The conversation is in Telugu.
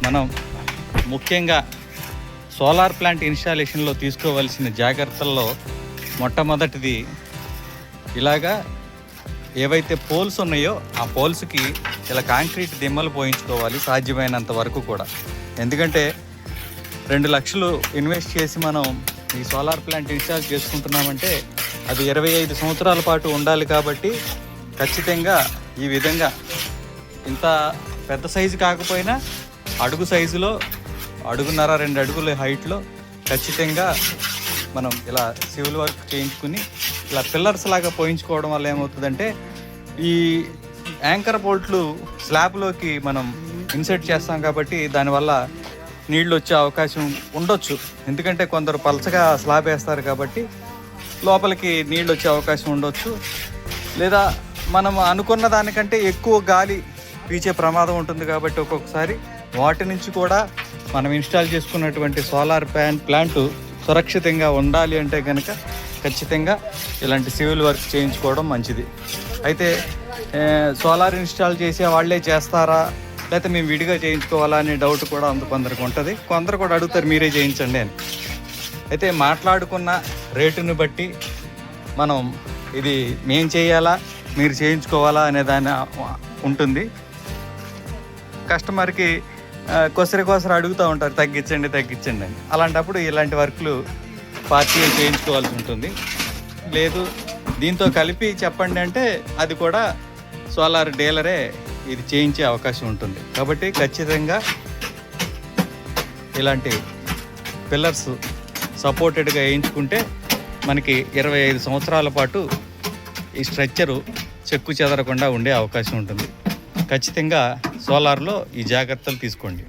మనం ముఖ్యంగా సోలార్ ప్లాంట్ ఇన్స్టాలేషన్లో తీసుకోవాల్సిన జాగ్రత్తల్లో మొట్టమొదటిది ఇలాగా ఏవైతే పోల్స్ ఉన్నాయో ఆ పోల్స్కి ఇలా కాంక్రీట్ దిమ్మలు పోయించుకోవాలి సాధ్యమైనంత వరకు కూడా. ఎందుకంటే 2 లక్షలు ఇన్వెస్ట్ చేసి మనం ఈ సోలార్ ప్లాంట్ ఇన్స్టాల్ చేసుకుంటున్నామంటే అది 25 సంవత్సరాల పాటు ఉండాలి. కాబట్టి ఖచ్చితంగా ఈ విధంగా ఇంత పెద్ద సైజు కాకపోయినా అడుగు సైజులో 1.5-2 అడుగుల హైట్లో ఖచ్చితంగా మనం ఇలా సివిల్ వర్క్ చేయించుకుని ఇలా పిల్లర్స్ లాగా పోయించుకోవడం వల్ల ఏమవుతుందంటే ఈ యాంకర్ బోల్ట్లు స్లాబ్లోకి మనం ఇన్సర్ట్ చేస్తాం కాబట్టి దానివల్ల నీళ్ళు వచ్చే అవకాశం ఉండొచ్చు. ఎందుకంటే కొందరు పలచగా స్లాబ్ వేస్తారు కాబట్టి లోపలికి నీళ్ళు వచ్చే అవకాశం ఉండొచ్చు. లేదా మనం అనుకున్న దానికంటే ఎక్కువ గాలి పీచే ప్రమాదం ఉంటుంది. కాబట్టి ఒక్కొక్కసారి వాటి నుంచి కూడా మనం ఇన్స్టాల్ చేసుకున్నటువంటి సోలార్ ప్లాంట్ సురక్షితంగా ఉండాలి అంటే కనుక ఖచ్చితంగా ఇలాంటి సివిల్ వర్క్ చేయించుకోవడం మంచిది. అయితే సోలార్ ఇన్స్టాల్ చేసే వాళ్ళే చేస్తారా లేకపోతే మేము విడిగా చేయించుకోవాలా అనే డౌట్ కూడా కొందరికి ఉంటుంది. కొందరు కూడా అడుగుతారు మీరే చేయించండి అని. అయితే మాట్లాడుకున్న రేటుని బట్టి మనం ఇది మేము చేయాలా మీరు చేయించుకోవాలా అనే దాని ఉంటుంది. కస్టమర్కి కొసరి అడుగుతూ ఉంటారు తగ్గించండి అని. అలాంటప్పుడు ఇలాంటి వర్క్లు పార్టీలు చేయించుకోవాల్సి ఉంటుంది. లేదు దీంతో కలిపి చెప్పండి అంటే అది కూడా సోలార్ డీలరే ఇది చేయించే అవకాశం ఉంటుంది. కాబట్టి ఖచ్చితంగా ఇలాంటి పిల్లర్స్ సపోర్టెడ్గా వేయించుకుంటే మనకి 25 సంవత్సరాల పాటు ఈ స్ట్రక్చరు చెక్కు చెదరకుండా ఉండే అవకాశం ఉంటుంది. ఖచ్చితంగా సోలార్లో ఈ జాగ్రత్తలు తీసుకోండి.